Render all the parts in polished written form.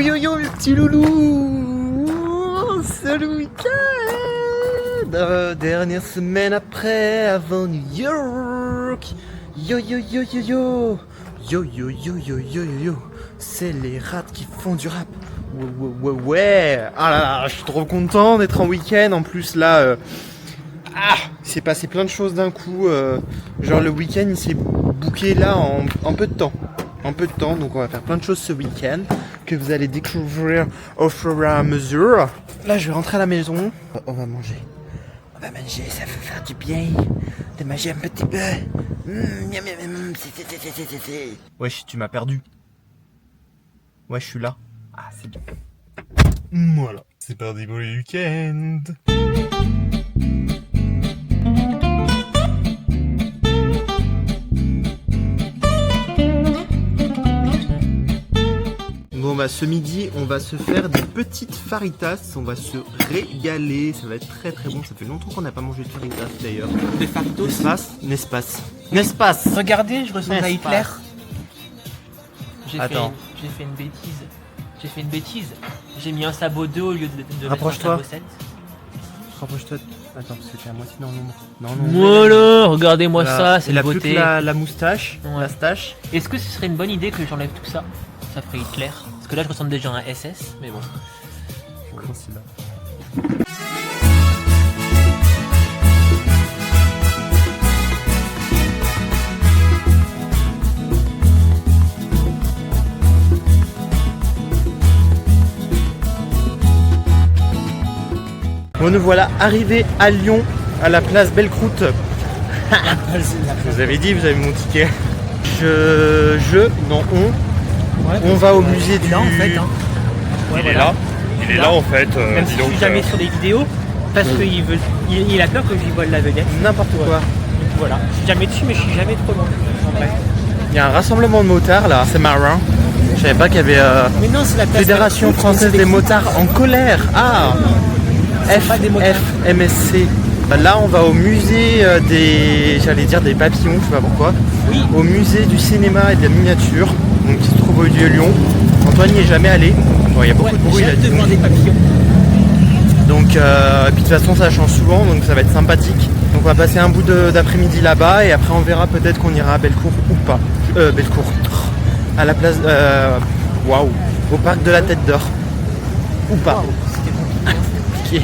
yo yo mes petits loulous, c'est le week-end, dernière semaine après, avant New York. Yo yo yo yo yo, yo yo yo yo yo yo yo, c'est les rats qui font du rap. Ouais. Ah là là, je suis trop content d'être en week-end. En plus là, il s'est passé plein de choses d'un coup. Genre le week-end il s'est booké là en peu de temps. Donc on va faire plein de choses ce week-end que vous allez découvrir au fur et à mesure. Là je vais rentrer à la maison. On va manger, ça fait faire du bien de manger un petit peu. Wesh, tu m'as perdu. Ouais, je suis là. Ah, c'est bien. Voilà, c'est parti pour le week-end. Bon bah ce midi on va se faire des petites faritas, on va se régaler, ça va être très très bon, ça fait longtemps qu'on n'a pas mangé de faritas d'ailleurs. Des faritos. Nespace. Regardez, je ressemble à Hitler. Attends. J'ai fait une bêtise. J'ai mis un sabot 2 au lieu de mettre un sabot 7. Rapproche-toi. Attends, parce que t'es à moitié dans l'ombre. Non. Voilà, regardez-moi ça, c'est il la a plus beauté. que la moustache, Ouais. la stache. Est-ce que ce serait une bonne idée que j'enlève tout ça? Ça ferait Hitler. Parce que là, je ressemble déjà à un SS, mais bon. Comment c'est là? Bon, nous voilà arrivés à Lyon, à la place Belle-Croûte. Je vous avais dit, vous avez mon ticket. On va au musée du... Là, en fait, hein. Ouais, Il est voilà. là. Il est là en fait. Même si je suis jamais sur des vidéos, parce qu'il il a peur que je lui vole la vedette. N'importe quoi. Donc voilà. Je suis jamais dessus, mais je suis jamais trop loin. En vrai. Il y a un rassemblement de motards là, c'est marrant. Je savais pas qu'il y avait Mais non, c'est la place Fédération Belle-Croûte, française c'est des motards en colère. Ah, C'est pas des motards. FMSC. Bah là on va au musée des papillons, je sais pas pourquoi. Oui. Au musée du cinéma et de la miniature, donc qui se trouve au lieu Lyon. Antoine n'y est jamais allé. Bon, il y a beaucoup de bruit J'ai là. hâte de voir des papillons. Donc et puis de toute façon ça change souvent, donc ça va être sympathique. Donc on va passer un bout d'après-midi là-bas et après on verra peut-être qu'on ira à Bellecour ou pas. Bellecour. À la place waouh, au parc de la Tête d'Or. Ou pas. Wow, c'était compliqué. Ok.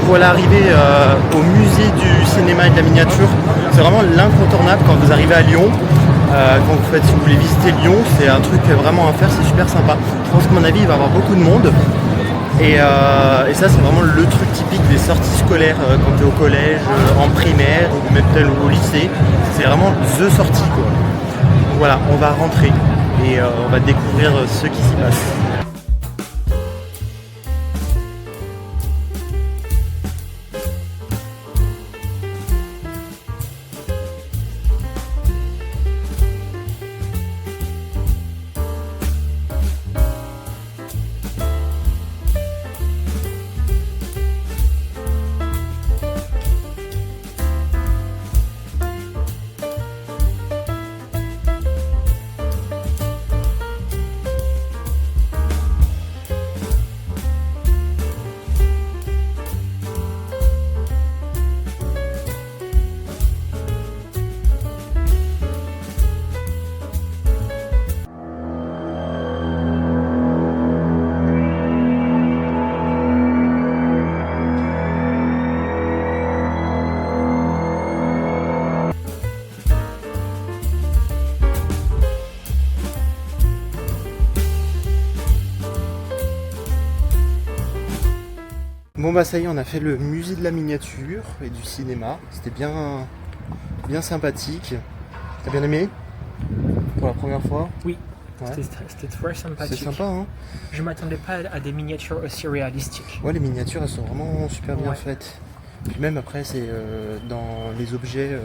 Voilà arrivé au musée du cinéma et de la miniature. C'est vraiment l'incontournable quand vous arrivez à Lyon. Quand vous faites, si vous voulez visiter Lyon, c'est un truc vraiment à faire, c'est super sympa. Je pense qu'à mon avis il va y avoir beaucoup de monde. Et ça c'est vraiment le truc typique des sorties scolaires quand tu es au collège, en primaire ou même peut-être au lycée. C'est vraiment the sortie quoi. Donc voilà, on va rentrer et on va découvrir ce qui s'y passe. Bon bah ça y est, on a fait le musée de la miniature et du cinéma. C'était bien bien sympathique. T'as bien aimé? Pour la première fois? Oui, Ouais. c'était très sympathique. C'est sympa, hein? Je m'attendais pas à des miniatures aussi réalistiques. Ouais, les miniatures, elles sont vraiment super bien Ouais. faites. Puis même après, c'est dans les objets,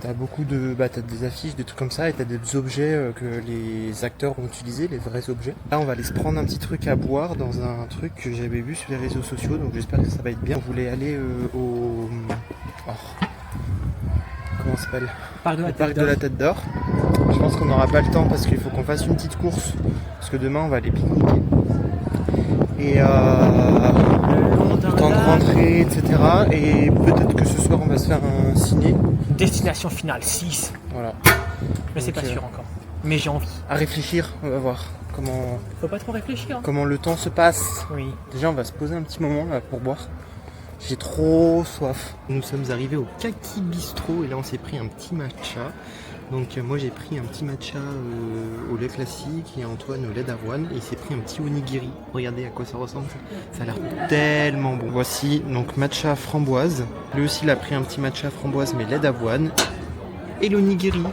t'as beaucoup de... Bah, t'as des affiches, des trucs comme ça, et t'as des objets que les acteurs ont utilisés, les vrais objets. Là, on va aller se prendre un petit truc à boire dans un truc que j'avais vu sur les réseaux sociaux, donc j'espère que ça va être bien. On voulait aller au... oh, comment ça s'appelle? Le parc de la Tête d'Or. Je pense qu'on n'aura pas le temps parce qu'il faut qu'on fasse une petite course, parce que demain, on va aller pique-niquer. Et le temps de rentrer, etc. Et peut-être que ce soir on va se faire un ciné. Destination finale 6. Voilà. Mais c'est Donc, pas sûr encore. Mais j'ai envie. À réfléchir, on va voir Faut pas trop réfléchir. comment le temps se passe. Oui. Déjà on va se poser un petit moment là pour boire. J'ai trop soif. Nous sommes arrivés au Kaki Bistro et là on s'est pris un petit matcha. Donc moi j'ai pris un petit matcha au lait classique et Antoine au lait d'avoine et il s'est pris un petit onigiri. Regardez à quoi ça ressemble, ça a l'air tellement bon. Voici donc matcha framboise. Lui aussi il a pris un petit matcha framboise mais lait d'avoine et l'onigiri.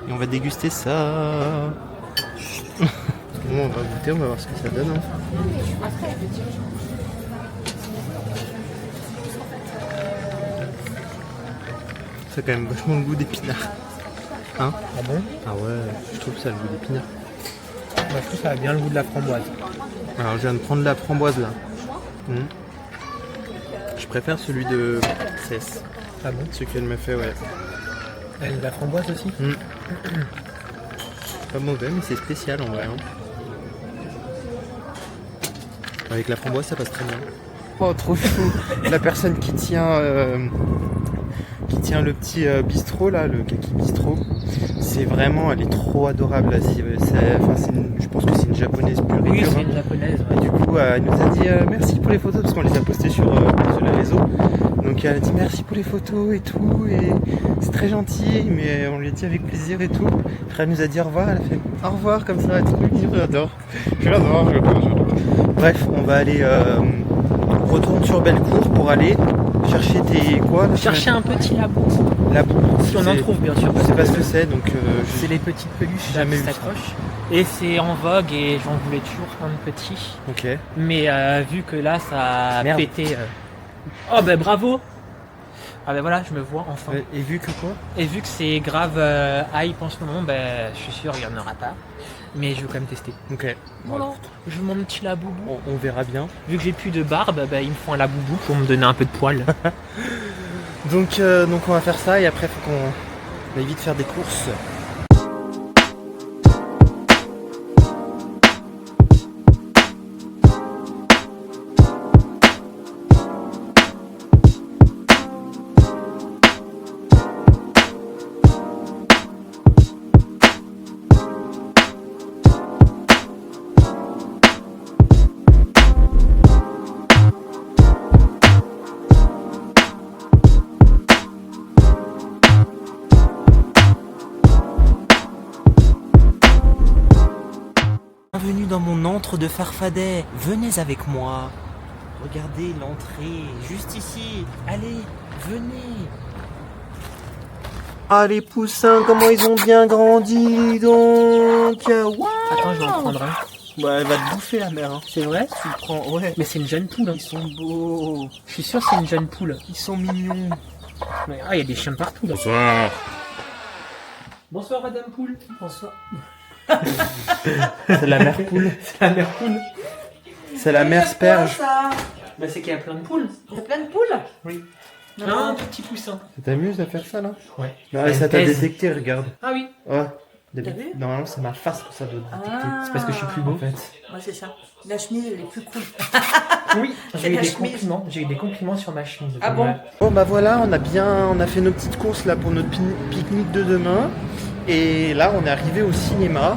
Et on va déguster ça. Bon, on va goûter, on va voir ce que ça donne. Hein. Ça a quand même vachement le goût d'épinard. Hein? Ah bon? Ah ouais, je trouve que ça a le goût d'épinard. Moi je trouve que ça a bien le goût de la framboise. Alors je viens de prendre la framboise là. Je préfère celui de Cess. Ah bon? Ce qu'elle me fait, ouais. Elle a de la framboise aussi? Pas mauvais, mais c'est spécial en vrai. Hein. Avec la framboise, ça passe très bien. Oh, trop chou! La personne qui tient le petit bistrot là, le Kaki Bistro, c'est vraiment, elle est trop adorable. Là. Je pense que c'est une japonaise pure et Oui, dure. c'est une japonaise. Et du coup, elle nous a dit merci pour les photos parce qu'on les a postées sur les réseaux. Donc elle a dit merci pour les photos et tout, et c'est très gentil, mais on lui a dit avec plaisir et tout. Après elle nous a dit au revoir, elle a fait au revoir comme ça, trop mignon, j'adore. J'adore. Bref, on va aller retourne sur Bellecour pour aller chercher tes quoi là, Chercher un petit labo. Labo. Si on en trouve bien sûr. Je sais pas ce que c'est, donc C'est les petites peluches jamais qui vu ça. s'accrochent. Et c'est en vogue et j'en voulais toujours un petit. Ok. Mais vu que là ça a Merde. pété. Oh ben bravo! Ah ben voilà, je me vois enfin. Et vu que quoi? Et vu que c'est grave hype en ce moment, ben je suis sûr qu'il n'y en aura pas. Mais je veux quand même tester. Ok. Voilà. Je veux mon petit laboubou. On verra bien. Vu que j'ai plus de barbe, ben, il me faut un laboubou pour me donner un peu de poil. Donc on va faire ça et après faut qu'on aille vite faire des courses. Bienvenue dans mon antre de Farfadet. Venez avec moi. Regardez l'entrée, juste ici. Allez, venez. Ah les poussins, comment ils ont bien grandi donc. Waouh. Attends, je vais en prendre un. Ouais, elle va te bouffer la mère. Hein. C'est vrai? Tu le prends, ouais. Mais c'est une jeune poule. Hein. Ils sont beaux. Je suis sûr que c'est une jeune poule. Ils sont mignons. Mais, il y a des chiens partout là. Bonsoir. Bonsoir Madame Poule. Bonsoir. C'est la mère poule. C'est la mère poule. C'est la mère sperge. Bah c'est qu'il y a plein de poules. Il y a plein de poules? Oui. Un tout petit poussin. Ça t'amuse à faire ça là? Ouais. Bah, ça t'a thèse. détecté, regarde. Ah oui. Ouais. T'as vu? Normalement c'est ma face que ça doit détecter. C'est parce que je suis plus beau. En fait. Ouais, c'est ça. La chemise, elle est plus cool. Oui. C'est J'ai eu la des chemise. compliments. J'ai eu des compliments sur ma chemise. Ah bon? Ouais. Bon bah voilà, on a fait nos petites courses là pour notre pique-nique de demain. Et là on est arrivé au cinéma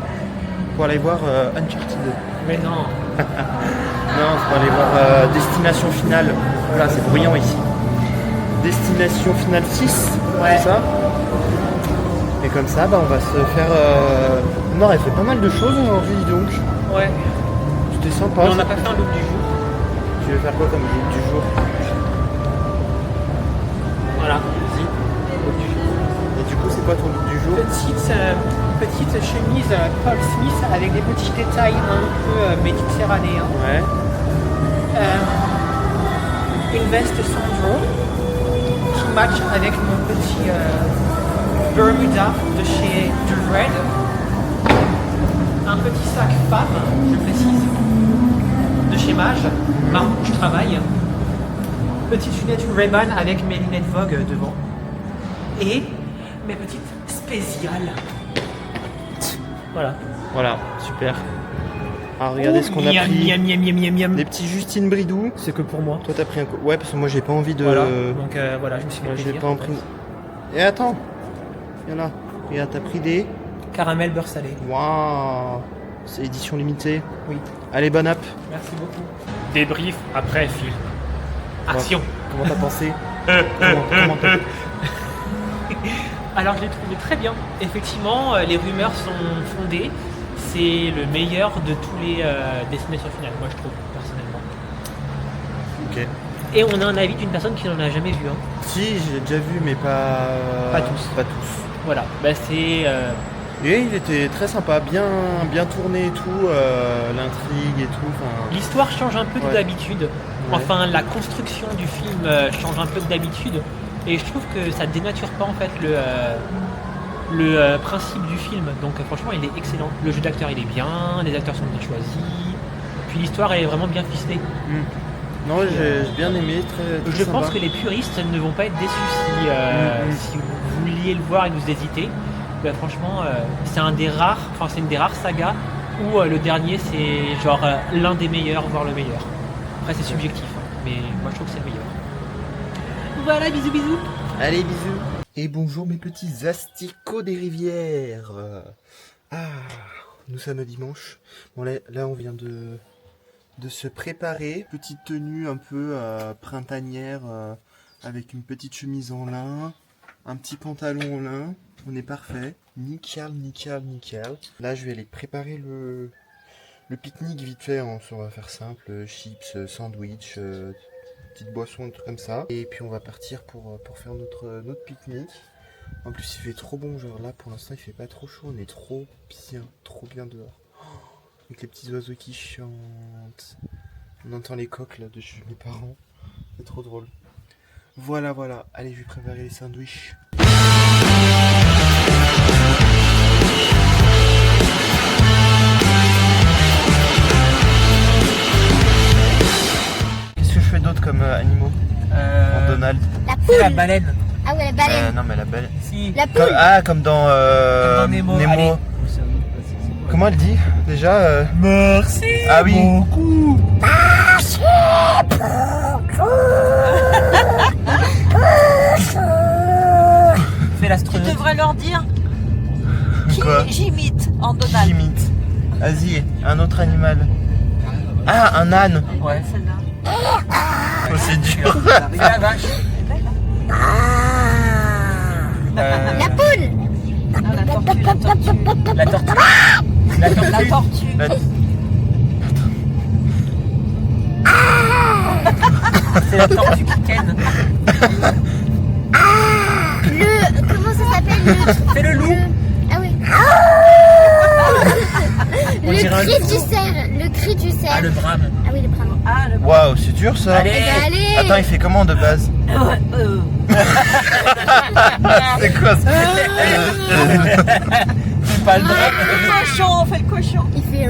pour aller voir Uncharted. Mais non. Non, c'est pour aller voir Destination Finale. Voilà, c'est bruyant ici. Destination Finale 6, Ouais. c'est ça. Et comme ça, bah, on va se faire... On aurait fait pas mal de choses aujourd'hui, donc. Ouais. C'était sympa. Mais on n'a pas fait un look du jour. Tu veux faire quoi comme look du jour? Voilà. Vas-y. Look du jour. quoi ton look du jour? Petite chemise Paul Smith avec des petits détails un peu méditerranéens. Ouais. Une veste Sandro qui match avec mon petit Bermuda de chez Red. Un petit sac femme, je précise, de chez Mage, marron où je travaille. Petite lunette Ray-Ban avec mes lunettes Vogue devant. Et mes petites spéciales. Voilà. Voilà, super. Alors regardez ce qu'on a miam, pris. miam, miam, miam, miam, miam. Des petits Justine Bridou. C'est que pour moi. Toi t'as pris un coup. Ouais, parce que moi j'ai pas envie de. Voilà. Donc voilà, je me suis fait Moi, j'ai plaisir. pas en pris. Et attends. Il y en a. Regarde, t'as pris des. Caramel beurre salé. Waouh. C'est édition limitée. Oui. Allez, bonne app. Merci beaucoup. Débrief après film. Action. Comment t'as pensé? Comment t'as. Alors je l'ai trouvé très bien. Effectivement, les rumeurs sont fondées. C'est le meilleur de tous les destinations finales, moi je trouve, personnellement. Ok. Et on a un avis d'une personne qui n'en a jamais vu. Hein. Si, j'ai déjà vu, mais pas. Pas tous. Pas tous. Voilà, bah c'est... Et il était très sympa, bien tourné et tout, l'intrigue et tout. L'histoire change un peu Ouais. de d'habitude. Ouais. Enfin, la construction du film change un peu de d'habitude. Et je trouve que ça dénature pas en fait le principe du film. Donc franchement, il est excellent. Le jeu d'acteur, il est bien, les acteurs sont bien choisis. Puis l'histoire, elle est vraiment bien ficelée. Non, j'ai bien aimé, très Je sympa. pense que les puristes ne vont pas être déçus si vous vouliez le voir et vous hésitez. Bah, franchement, c'est une des rares sagas où le dernier c'est genre l'un des meilleurs, voire le meilleur. Après c'est subjectif, hein, mais moi je trouve que c'est le meilleur. Voilà, bisous bisous. Allez, bisous. Et bonjour mes petits asticots des rivières. Ah, nous sommes dimanche. Bon là on vient de se préparer. Petite tenue un peu printanière avec une petite chemise en lin, un petit pantalon en lin. On est parfait. Nickel. Là je vais aller préparer le pique-nique vite fait. On va faire simple, chips, sandwich, petite boisson, un truc comme ça. Et puis on va partir pour faire notre pique-nique. En plus il fait trop bon, genre là pour l'instant il fait pas trop chaud, on est trop bien dehors. Avec les petits oiseaux qui chantent. On entend les coqs là de chez mes parents. C'est trop drôle. Voilà. Allez, je vais préparer les sandwichs. Qu'est-ce que je fais d'autre comme animaux en Donald? La C'est la poule. baleine. Ah ouais, la baleine. Non mais la baleine. Si. La poule. Comme dans Nemo. Allez. Comment elle dit déjà Merci. Ah oui. Beaucoup. Fais Tu l'astronaute. devrais leur dire qui Quoi? j'imite en Donald. Limite. Vas-y, un autre animal. Ah, un âne. Ouais. Celle-là. Oh, c'est dur. C'est la vache. La poule. Non, la tortue. La tortue. La tortue. La tortue. La- C'est la tortue qui ken. Comment ça s'appelle Fais le loup. Ah oui. On dirait un Le cri loup. du cerf. Le cri du cerf. Ah, le brame. Ah oui, le brame. Ah, le Waouh, c'est dur ça. Allez. Allez. Attends, il fait comment de base? C'est quoi ça? C'est pas le brame. Le cochon, on fait le cochon. Il fait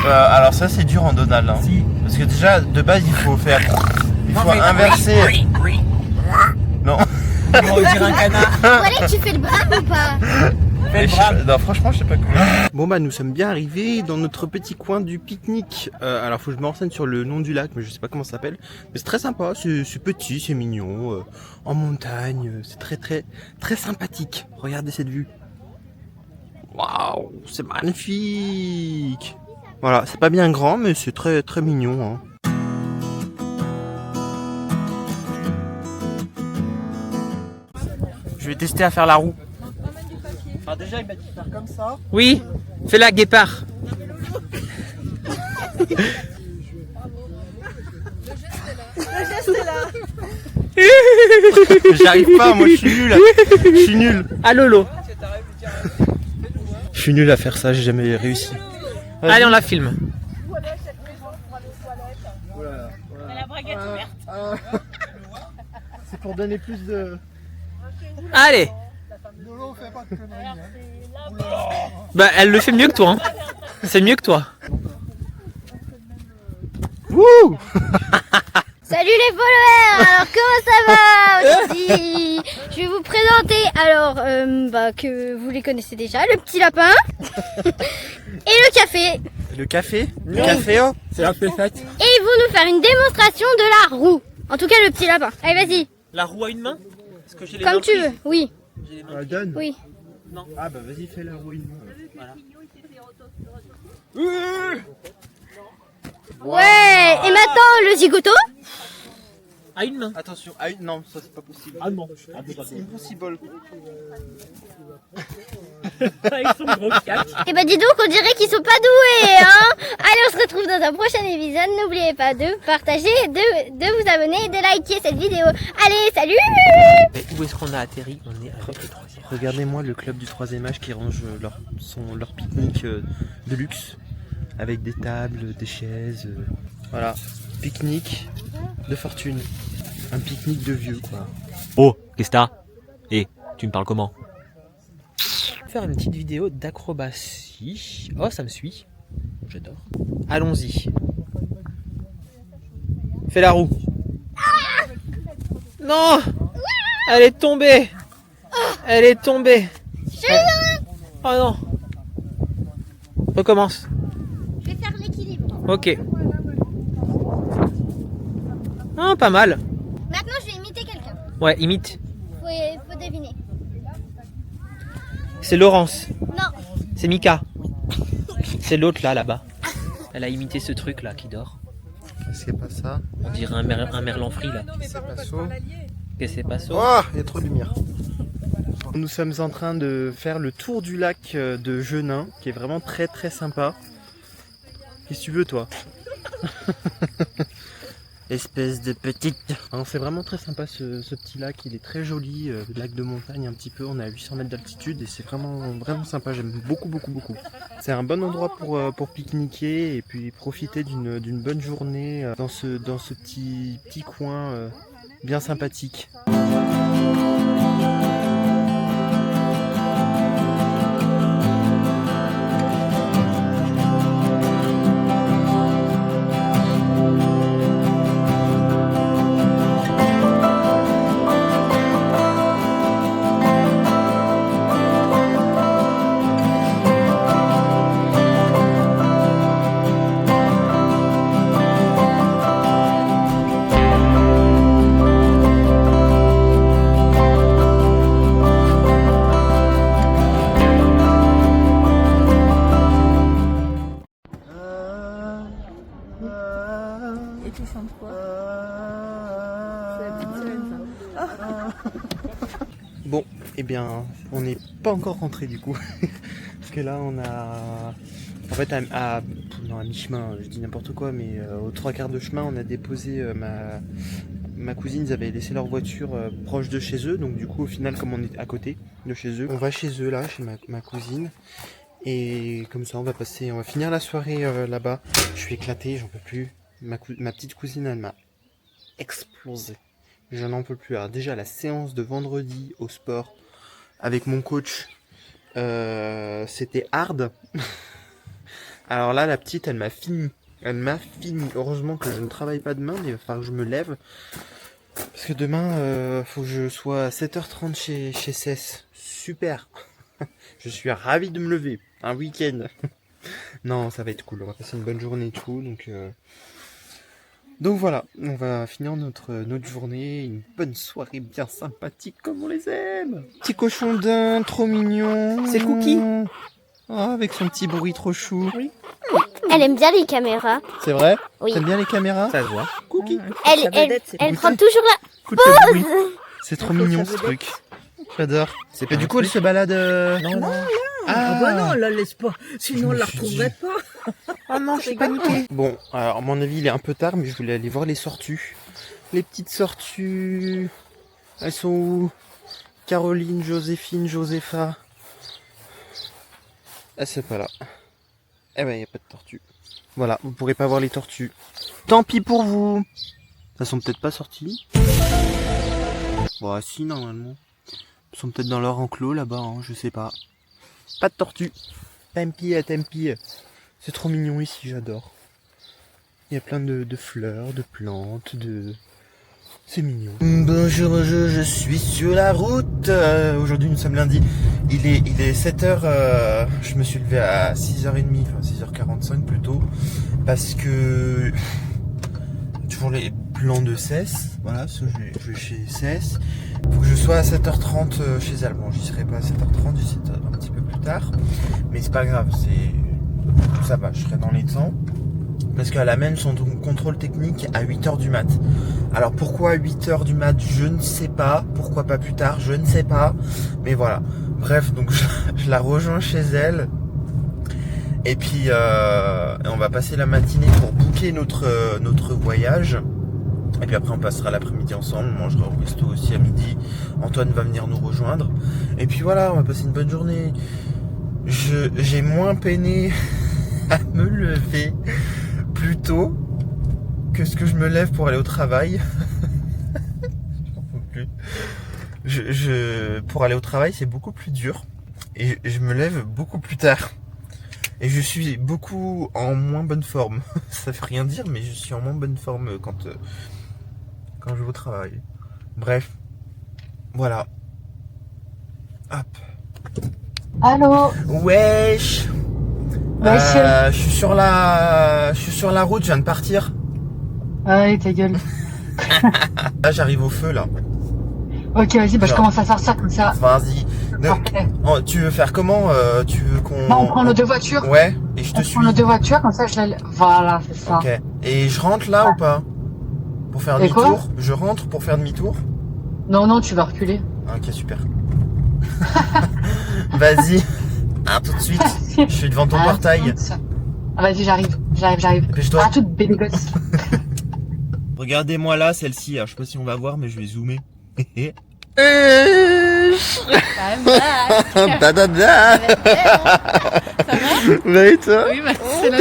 Alors ça c'est dur en Donald. Hein. Si. Parce que déjà de base il faut faire. Il Non, faut mais- inverser. Oui. Non. On dirait un canard. Voilà, tu fais le brame ou pas? Fais le Je sais brame. pas- non, franchement, je sais pas comment. Bon bah nous sommes bien arrivés dans notre petit coin du pique-nique. Alors faut que je me renseigne sur le nom du lac, mais je sais pas comment ça s'appelle. Mais c'est très sympa, c'est petit, c'est mignon, en montagne, c'est très sympathique. Regardez cette vue. Waouh, c'est magnifique. Voilà, c'est pas bien grand, mais c'est très mignon. Hein. Je vais tester à faire la roue. Alors déjà il m'a dit de faire comme ça. Oui. Fais la guépard. J'arrive pas, moi je suis nul. Je suis nul. Ah Lolo. Je suis nul à faire ça, j'ai jamais réussi. Vas-y. Allez, on la filme. La braguette ouverte. C'est pour donner plus de... Allez. Bah, elle le fait mieux que toi. Hein. C'est mieux que toi. Wouh. Salut les followers. Alors comment ça va aujourd'hui? Je vais vous présenter que vous les connaissez déjà, le petit lapin et le café. Le café? Le café, oh. C'est un peu fait. Et ils vont nous faire une démonstration de la roue. En tout cas le petit lapin. Allez vas-y, La roue à une main? Parce que j'ai les comme mains tu veux. prises. Oui, J'ai les mains Donne. oui. Ah bah vas-y, fais la roue. Ouais, et maintenant le zigoto. à une main. Attention, non, ça c'est pas possible. Ah non. C'est impossible. Avec son gros cac. Et bah dis donc, on dirait qu'ils sont pas doués, hein. Allez, on se retrouve dans un prochain épisode. N'oubliez pas de partager, de vous abonner et de liker cette vidéo. Allez, salut. Mais où est-ce qu'on a atterri? On est avec le troisième. Regardez-moi le club du 3e âge qui range leur pique-nique de luxe. Avec des tables, des chaises. Voilà, pique-nique de fortune. Un pique-nique de vieux quoi. Oh, qu'est-ce que t'as? Eh, tu me parles comment? Faire une petite vidéo d'acrobatie. Oh, ça me suit. J'adore. Allons-y. Fais la roue. Non! Elle est tombée! Elle est tombée! Oh non! Recommence. Je vais faire l'équilibre. Ok. Ah, pas mal. Maintenant, je vais imiter quelqu'un. Ouais, imite. Faut deviner. C'est Laurence. Non. C'est Mika. C'est l'autre là-bas. Elle a imité ce truc là qui dort. C'est pas ça. On dirait un merlan frit là. C'est pas ça. Que c'est pas ça? Oh, il y a trop de lumière. Nous sommes en train de faire le tour du lac de Genin, qui est vraiment très très sympa. Qu'est-ce que tu veux toi? Espèce de petite. C'est vraiment très sympa ce petit lac, il est très joli, lac de montagne un petit peu, on est à 800 mètres d'altitude et c'est vraiment sympa, j'aime beaucoup. C'est un bon endroit pour pique-niquer et puis profiter d'une bonne journée dans ce petit coin bien sympathique. Et tu chantes quoi? C'est la petite sirène, ça. Bon, eh bien, on n'est pas encore rentré du coup. Parce que là, on a... En fait, à mi-chemin, je dis n'importe quoi, mais aux 3/4 de chemin, on a déposé ma cousine. Ils avaient laissé leur voiture proche de chez eux. Donc du coup, au final, comme on est à côté de chez eux, on va chez eux, là, chez ma cousine. Et comme ça, on va finir la soirée là-bas. Je suis éclaté, j'en peux plus. Ma petite cousine, elle m'a explosé. Je n'en peux plus. Alors déjà, la séance de vendredi au sport avec mon coach, c'était hard. Alors là, la petite, elle m'a fini. Heureusement que je ne travaille pas demain, mais il va falloir que je me lève. Parce que demain, faut que je sois à 7h30 chez Cess. Super. Je suis ravi de me lever. Un week-end. Non, ça va être cool. On va passer une bonne journée et tout. Donc voilà, on va finir notre journée, une bonne soirée bien sympathique comme on les aime. Petit cochon d'un, trop mignon. C'est Cookie. Oh, avec son petit bruit trop chou. Oui. Elle aime bien les caméras. C'est vrai? Oui. T'aimes bien les caméras? Ça se voit. Cookie. Elle prend toujours la... Écoute le bruit. C'est trop mignon ce truc. J'adore. Et du coup, elle se balade... Non. Ah bah non, la laisse pas, sinon on la retrouverait pas. Ah non, je suis paniqué. Bon, alors à mon avis, il est un peu tard, mais je voulais aller voir les tortues. Les petites tortues. Elles sont où? Caroline, Joséphine, Josépha. Ah, c'est pas là. Eh ben, y a pas de tortue. Voilà, vous pourrez pas voir les tortues. Tant pis pour vous. Elles sont peut-être pas sorties. Bon, si, normalement. Elles sont peut-être dans leur enclos là-bas, hein, je sais pas. Pas de tortue. Tant pis. C'est trop mignon ici, j'adore. Il y a plein de fleurs, de plantes, c'est mignon. Bonjour, je suis sur la route. Aujourd'hui, nous sommes lundi. Il est 7h. Je me suis levé à 6h30, enfin 6h45 plutôt. Parce que... toujours les plans de CES. Voilà, je vais chez CES. Faut que je sois à 7h30 chez elle. Bon, j'y serai pas à 7h30, j'y serai un petit peu plus tard. Mais c'est pas grave, ça va, je serai dans les temps. Parce qu'elle amène son contrôle technique à 8h du mat. Alors pourquoi 8h du mat, je ne sais pas. Pourquoi pas plus tard, je ne sais pas. Mais voilà. Bref, donc je la rejoins chez elle. Et puis on va passer la matinée pour booker notre voyage. Et puis après on passera l'après-midi ensemble. On mangera au resto aussi à midi. Antoine va venir nous rejoindre. Et puis voilà, on va passer une bonne journée. J'ai moins peiné à me lever plus tôt que ce que je me lève pour aller au travail. J'en peux plus. Pour aller au travail, c'est beaucoup plus dur. Et je me lève beaucoup plus tard. Et je suis beaucoup en moins bonne forme. Ça fait rien dire, mais je suis en moins bonne forme quand je vais au travail. Bref. Voilà. Hop. Allô. Wesh. Je suis sur la route, je viens de partir. Ouais, ta gueule. Là, j'arrive au feu, là. Ok, vas-y, bah je commence à faire ça comme ça. Vas-y. Ok. Oh, tu veux faire comment tu veux qu'on... Bah, on prend nos deux voitures. Ouais, et je te On suis. prend nos deux voitures, comme ça je la... Voilà, c'est ça. Ok. Et je rentre là ou pas? Pour faire Et quoi? demi-tour? Je rentre pour faire demi-tour? Non, tu vas reculer. Ok, super. Vas-y. À tout de suite. Je suis devant ton portail. Ah, vas-y, j'arrive. Dépêche-toi. À toute bébé gosse. Regardez-moi là, celle-ci. Alors, je sais pas si on va voir, mais je vais zoomer. Badada. Bah et toi? Oui, bah, c'est la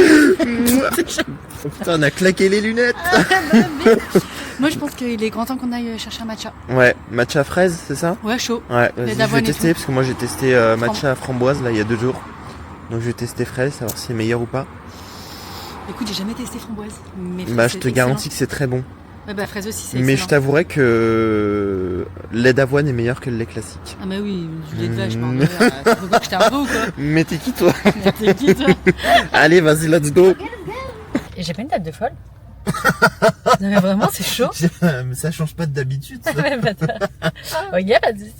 Oh putain, on a claqué les lunettes. Moi, je pense qu'il est grand temps qu'on aille chercher un matcha. Ouais, matcha fraise, c'est ça? Ouais, chaud. Ouais, vas-y, je vais d'avoine et tester tout. parce que moi j'ai testé matcha framboise là il y a 2 jours. Donc je vais tester fraise, savoir si c'est meilleur ou pas. Écoute, j'ai jamais testé framboise. Mais Bah fraise, je te c'est garantis que c'est très bon. excellent. Ouais, bah, fraise aussi, c'est Mais je excellent. t'avouerai que le lait d'avoine est meilleur que le lait classique. Ah, bah oui, du lait de vache, pardon. C'est pourquoi que j'étais un peu ou quoi? Mais t'es qui toi? T'es qui, toi? Allez, vas-y, let's go. Et j'ai pas une tête de folle. Non, mais vraiment, c'est chaud. Mais ça change pas d'habitude ça. Ouais, bâtard. Ok, pas de soucis.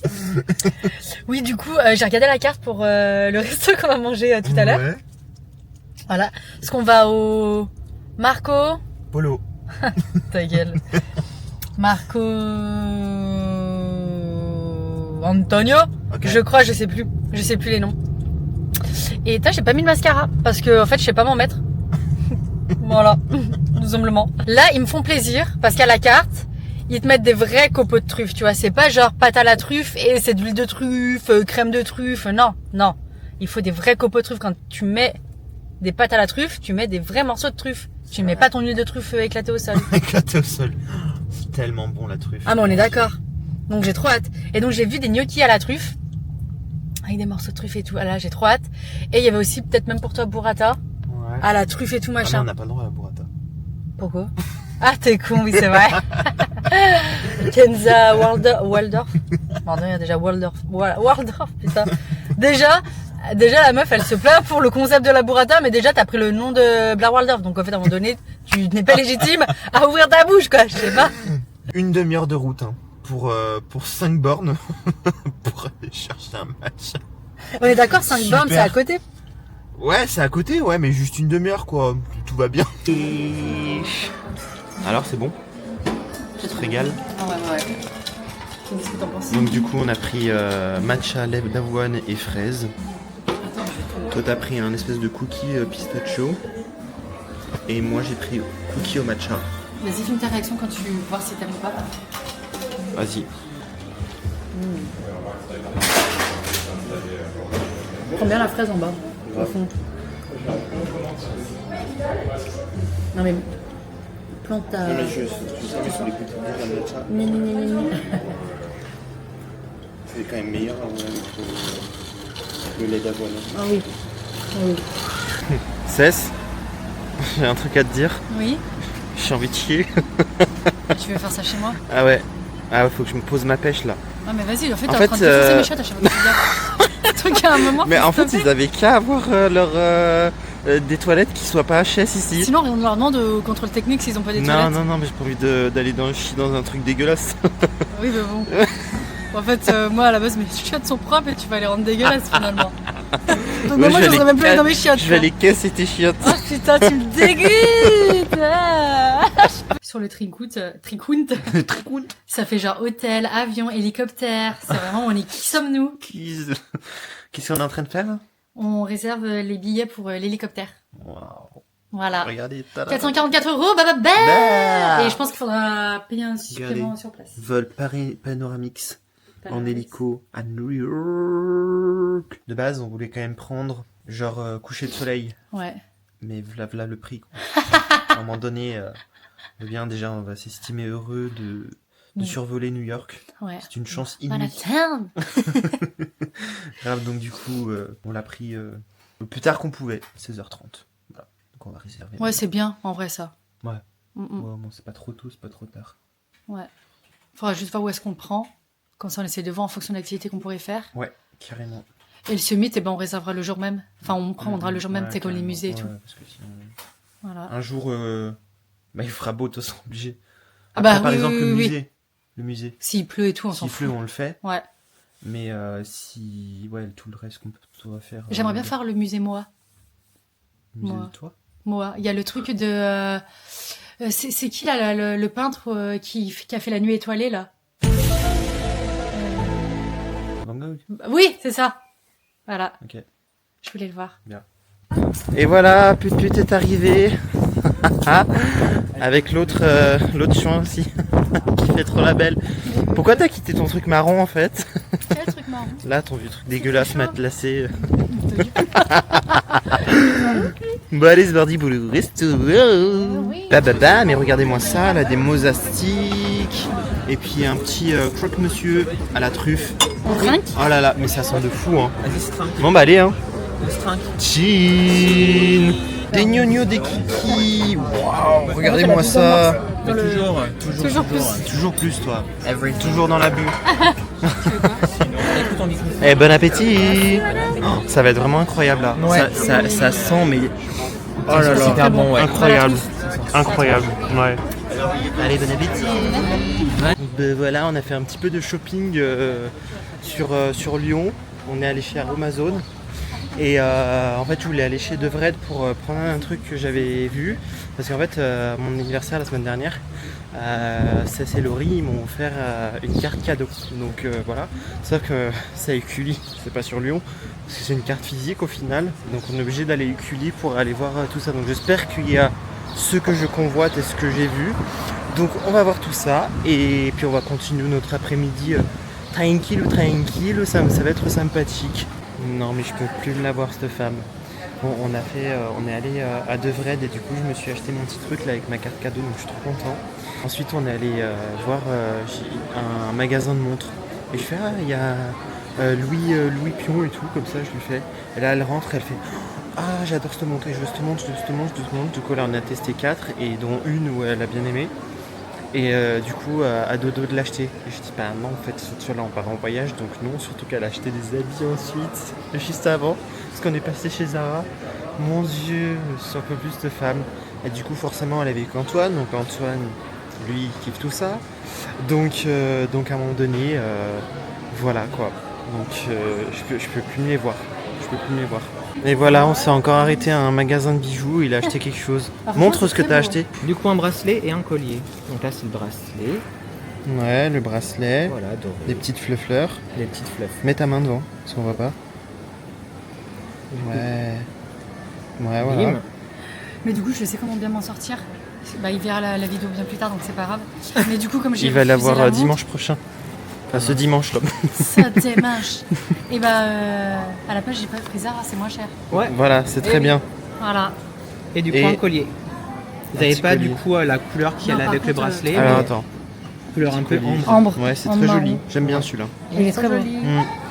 Oui, du coup, j'ai regardé la carte pour le resto qu'on va manger tout à l'heure. Ouais. Voilà. Parce qu'on va au Marco. Polo. Ta gueule. Marco Antonio. Ok. Je crois, je sais plus les noms. Et j'ai pas mis de mascara parce que en fait, je sais pas m'en mettre. Voilà, tout simplement. Là, ils me font plaisir parce qu'à la carte, ils te mettent des vrais copeaux de truffe, tu vois. C'est pas genre pâte à la truffe et c'est de l'huile de truffe, crème de truffe. Non. Il faut des vrais copeaux de truffe. Quand tu mets des pâtes à la truffe, tu mets des vrais morceaux de truffe. Tu mets pas ton huile de truffe éclatée au sol. Éclaté au sol. C'est tellement bon la truffe. Ah, mais on est d'accord. Donc j'ai trop hâte. Et donc j'ai vu des gnocchis à la truffe. Avec des morceaux de truffe et tout. Ah là, j'ai trop hâte. Et il y avait aussi peut-être même pour toi burrata. Ouais. À la truffe et tout Ah non, machin. on n'a pas le droit à la burrata. Pourquoi? Ah, t'es con, oui, c'est vrai. Kenza Waldorf. Pardon, il y a déjà Waldorf, putain. Déjà, la meuf, elle se plaint pour le concept de la burrata, mais déjà, t'as pris le nom de Blair Waldorf. Donc, en fait, à un moment donné, tu n'es pas légitime à ouvrir ta bouche, quoi. Je sais pas. Une demi-heure de route, hein, pour 5 bornes, pour aller chercher un match. On est d'accord, 5 Super. bornes, c'est à côté. Ouais, c'est à côté, ouais, mais juste une demi-heure, quoi. Tout va bien. Alors, c'est bon? Tu te régales? Ah ouais. Qu'est-ce que t'en penses? Donc, du coup, on a pris matcha, lait d'avoine et fraises. Toi, t'as pris un espèce de cookie pistachio. Et moi, j'ai pris cookie au matcha. Vas-y, filme ta réaction quand tu vois si t'aimes ou pas. Vas-y. Prends bien la fraise en bas. au fond. Non mais plante ta... C'est quand même meilleur le lait d'avoine. Ah oui. Ah oui. Cesse, j'ai un truc à te dire. Oui. J'ai envie de chier. Tu veux faire ça chez moi? Ah ouais. Ah ouais, faut que je me pose ma pêche là. Ah mais vas-y, en fait, En t'es fait, en train de défoncer mes chiottes à chaque fois que tu dis. Truc à un moment. Mais faut en fait, stopper. ils avaient qu'à avoir des toilettes qui soient pas HS ici. Sinon, on leur demande au contrôle technique s'ils ont pas des Non, toilettes. non, mais j'ai pas envie d'aller chier dans un truc dégueulasse. Oui, mais bon. En fait, moi à la base, mes chiottes sont propres et tu vas les rendre dégueulasses finalement. Donc Ouais, moi, je je vais n'oserais même plus les aller dans mes chiottes. Je vais les casser tes chiottes. Oh putain, tu me dégoûtes. Ah. Sur le Tricount, ça fait genre hôtel, avion, hélicoptère. C'est vraiment, on est qui sommes-nous? Qu'est-ce qu'on est en train de faire là? On réserve les billets pour l'hélicoptère. Waouh. Voilà. Regardez. 444 €, Bah. Et je pense qu'il faudra payer un supplément Regardez. sur place. Vol Panoramix en hélico à New York. De base, on voulait quand même prendre genre coucher de soleil. Ouais. Mais voilà le prix. Quoi. À un moment donné, bien déjà, on va s'estimer heureux de survoler New York. Ouais. C'est une chance inouïe. Manhattan. Grave, donc du coup, on l'a pris le plus tard qu'on pouvait, 16h30. Voilà. Donc on va réserver. Ouais, c'est bien, en vrai, ça. Ouais. Mm. Ouais, bon, c'est pas trop tôt, c'est pas trop tard. Ouais. Faudra juste voir où est-ce qu'on le prend. Comme ça, on essaie de voir en fonction de l'activité qu'on pourrait faire. Ouais, carrément. Et le summit, eh ben, on réservera le jour même. Enfin, on prendra le jour même, Ouais, c'est comme les carrément. musées et Ouais, tout. Parce que sinon, Voilà. un jour, il fera beau, de toute façon, obligé. Ah Après, bah, par oui, exemple, oui, le oui. musée. Le musée. S'il pleut et tout, on s'en S'il fout. pleut, on le fait. Ouais. Mais si, ouais, tout le reste qu'on va faire. J'aimerais bien faire le musée Moa. Le musée moi. de toi. Moa. Il y a le truc de... c'est qui, là, le peintre qui a fait la nuit étoilée, là? Van Gogh. Oui, c'est ça. Voilà. Ok. Je voulais le voir. Et voilà, Put est arrivé. Avec l'autre chien aussi. Qui fait trop la belle. Pourquoi t'as quitté ton truc marron en fait? Quel truc marrant. Là, ton vieux truc dégueulasse chaud. matelassé. Bon allez, c'est parti pour le resto. Bah, mais regardez-moi ça, là, des mosastiques. Et puis un petit croque-monsieur à la truffe. On trinque? Oh là là, mais ça sent de fou, hein. Bon bah allez, hein. Chin. Des gnognos, des kikis. Waouh, regardez-moi ça. Toujours plus. Toujours plus, toi. Toujours dans la bulle. Eh, bon appétit. Oh, ça va être vraiment incroyable là. Ça sent, mais oh là là, super bon, ouais. incroyable, incroyable. Ouais. Allez, bon appétit. Ben voilà, on a fait un petit peu de shopping sur Lyon. On est allé chez Amazon. Et en fait, je voulais aller chez Devred pour prendre un truc que j'avais vu. Parce qu'en fait, mon anniversaire la semaine dernière, c'est Laurie, ils m'ont offert une carte cadeau. Donc voilà. Sauf que c'est à Écully, c'est pas sur Lyon. Parce que c'est une carte physique au final. Donc on est obligé d'aller à Écully pour aller voir tout ça. Donc j'espère qu'il y a ce que je convoite et ce que j'ai vu. Donc on va voir tout ça. Et puis on va continuer notre après-midi tranquille, ça va être sympathique. Non mais je peux plus la voir cette femme. Bon, on est allé à Devred et du coup je me suis acheté mon petit truc là avec ma carte cadeau, donc je suis trop content. Ensuite on est allé voir un magasin de montres et je fais il y a Louis Pion et tout, comme ça je lui fais. Et là elle rentre, elle fait j'adore cette montre, je veux cette montre. Du coup là on a testé 4 et dont une où elle a bien aimé. Et du coup, à dodo de l'acheter. Et je dis, bah non, en fait, cette fois-là, on part en voyage, donc non, surtout qu'elle a acheté des habits ensuite, juste avant, parce qu'on est passé chez Zara. Mon Dieu, c'est un peu plus de femmes. Et du coup, forcément, elle avait avec Antoine, donc Antoine, lui, il kiffe tout ça. Donc à un moment donné, voilà quoi. Donc, je peux plus me les voir. Et voilà, on s'est encore arrêté à un magasin de bijoux, il a acheté quelque chose. Montre ce que t'as acheté. Du coup, un bracelet et un collier. Donc là, c'est le bracelet. Ouais, le bracelet, Voilà, doré. des petites fleurs. Les petites fleurs. Mets ta main devant, parce qu'on voit pas. Ouais, voilà. Bim. Mais du coup, je sais comment bien m'en sortir. Bah, il verra la vidéo bien plus tard, donc c'est pas grave. Mais du coup, comme j'ai Il va refusé l'avoir la montre- dimanche prochain. À ce dimanche là. Ça démarche. Et bah, à la place, j'ai pas pris Zara, c'est moins cher. Ouais. Voilà, c'est très bien. Voilà. Et du coup, Et- un collier. Vous Un n'avez petit pas du collier. coup la couleur qu'il y Non, a par avec le contre, bracelet. Alors mais attends. couleur un peu Petit collier. ambre. Ambre. Ouais, c'est En très marron. joli. J'aime bien celui-là. Il est très beau.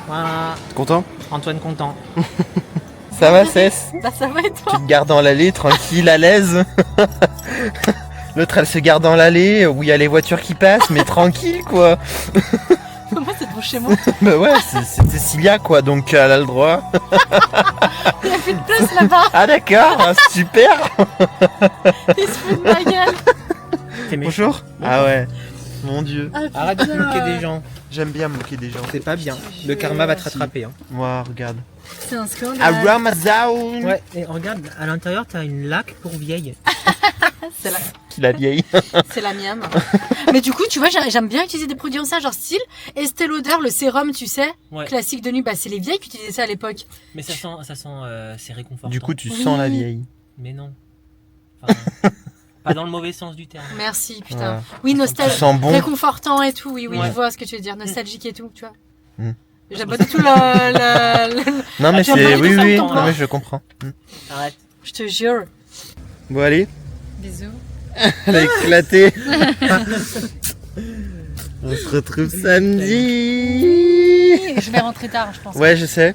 Voilà. T'es content? Antoine content. Ça va, Cess? Bah, ça va et Tu toi? te gardes dans l'allée, tranquille, à l'aise. L'autre, elle se garde dans l'allée où il y a les voitures qui passent, mais tranquille, quoi. Moi, c'est devant chez moi. Bah ouais, c'est Cécilia, quoi, donc elle a le droit. Il y a plus de place là-bas. Ah d'accord, ah, super. Il se fout de ma gueule. T'es méchant. Bonjour. Ah ouais, mon dieu. Arrête de moquer des gens. J'aime bien moquer des gens. C'est pas bien. Le karma va te rattraper. Hein. Moi, regarde. C'est un scandale. Aramazon. Ouais, et regarde, à l'intérieur, t'as une laque pour vieille. C'est La vieille. la mienne. Mais du coup, tu vois, j'aime bien utiliser des produits en ça, genre style Estée Lauder, le sérum, tu sais, Ouais. classique de nuit. Bah, c'est les vieilles qui utilisaient ça à l'époque. Mais ça sent, c'est réconfortant. Du coup, tu Oui. sens la vieille. Mais non. Enfin, pas dans le mauvais sens du terme. Merci, putain. Voilà. Oui, Tu nostalgique. sens bon. Réconfortant et tout, oui, Ouais. je vois ce que tu veux dire. Nostalgique et tout, tu vois. Mm. J'aime pas du tout la... Non mais J'aime pas c'est du tout oui ça, oui, le temps, non là. mais je comprends. Arrête. Je te jure. Bon allez, Bisous. elle a éclaté. On se retrouve samedi. Je vais rentrer tard, je pense. Ouais, je sais.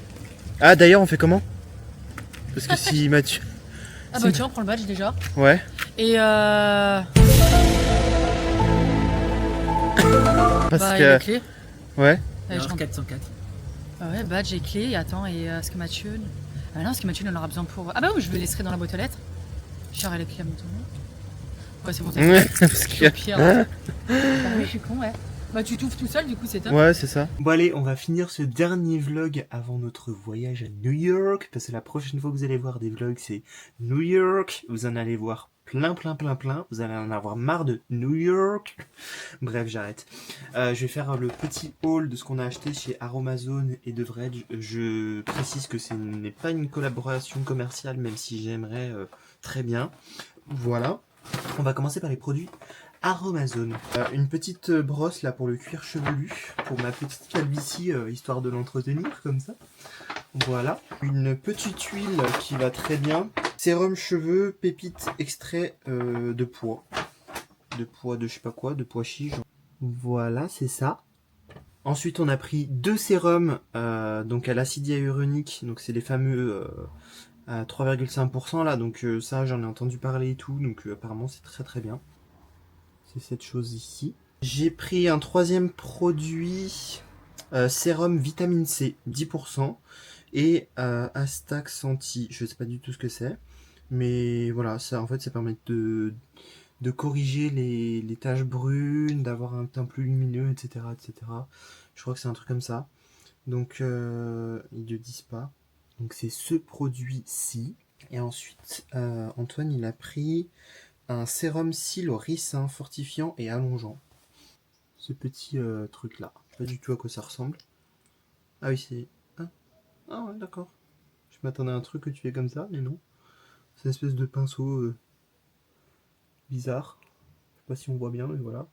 Ah d'ailleurs, on fait comment? Parce que si Mathieu. Ah bah tiens, on prend le badge déjà. Ouais. Et Parce bah, et que les clés. ouais. Allez, je Alors, rentre. 404. Ah ouais, badge et clés. Et attends, et est-ce que Mathieu... Ah non, est-ce que Mathieu en aura besoin pour... Ah bah oui, je le laisserai dans la boîte aux lettres. J'aurai les clés à mon tour. Ouais, c'est bon, t'as Ouais, fait. parce Au que. pire. Bah oui, je suis con, ouais. Bah tu t'ouvres tout seul, du coup, c'est top. Ouais, c'est ça. Bon allez, on va finir ce dernier vlog avant notre voyage à New York, parce que la prochaine fois que vous allez voir des vlogs, c'est New York. Vous en allez voir plein. Vous allez en avoir marre de New York. Bref, j'arrête. Je vais faire le petit haul de ce qu'on a acheté chez Aromazone et de Vredge. Je précise que ce n'est pas une collaboration commerciale, même si j'aimerais très bien. Voilà. On va commencer par les produits Aromazone. Une petite brosse là pour le cuir chevelu, pour ma petite calvitie, histoire de l'entretenir comme ça. Voilà. Une petite huile qui va très bien. Sérum cheveux, pépite, extrait de pois. De pois de je sais pas quoi, de pois chiche. Voilà, c'est ça. Ensuite, on a pris 2 sérums donc à l'acide hyaluronique. Donc c'est les fameux à 3,5% là. Donc ça, j'en ai entendu parler et tout. Donc apparemment, c'est très bien. C'est cette chose ici. J'ai pris un 3e produit, sérum vitamine C, 10%, et Astax Anti, je sais pas du tout ce que c'est, mais voilà, ça en fait ça permet de corriger les taches brunes, d'avoir un teint plus lumineux, etc. Je crois que c'est un truc comme ça. Donc ils ne disent pas. Donc c'est ce produit-ci. Et ensuite, Antoine il a pris un sérum cils au ricin fortifiant et allongeant. Ce petit truc là. Pas du tout à quoi ça ressemble. Ah oui, c'est... Ah ouais, d'accord. Je m'attendais à un truc que tu fais comme ça, mais non. C'est une espèce de pinceau bizarre. Je sais pas si on voit bien, mais voilà.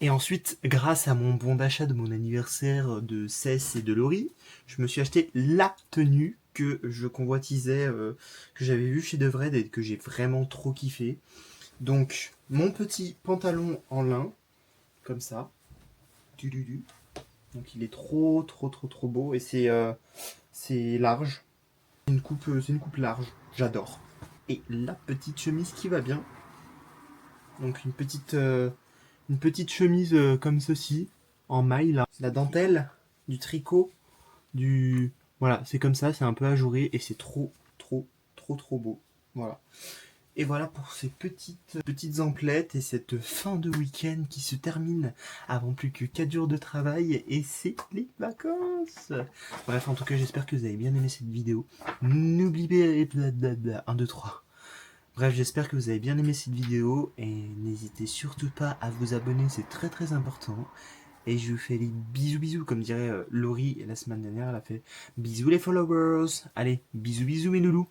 Et ensuite, grâce à mon bon d'achat de mon anniversaire de Cess et de Laurie, je me suis acheté la tenue que je convoitisais, que j'avais vu chez Devred et que j'ai vraiment trop kiffé. Donc, mon petit pantalon en lin, comme ça. Donc, il est trop beau et c'est large. C'est une coupe large, j'adore. Et la petite chemise qui va bien. Donc, une petite chemise comme ceci, en maille là. La dentelle, du tricot, voilà, c'est comme ça, c'est un peu ajouré et c'est trop beau. Voilà. Et voilà pour ces petites emplettes et cette fin de week-end qui se termine avant plus que 4 jours de travail et c'est les vacances. Bref, en tout cas, j'espère que vous avez bien aimé cette vidéo. N'oubliez pas... 1, 2, 3. Bref, j'espère que vous avez bien aimé cette vidéo et n'hésitez surtout pas à vous abonner, c'est très important. Et je vous fais des bisous, comme dirait Laurie la semaine dernière, elle a fait bisous les followers. Allez, bisous mes loulous.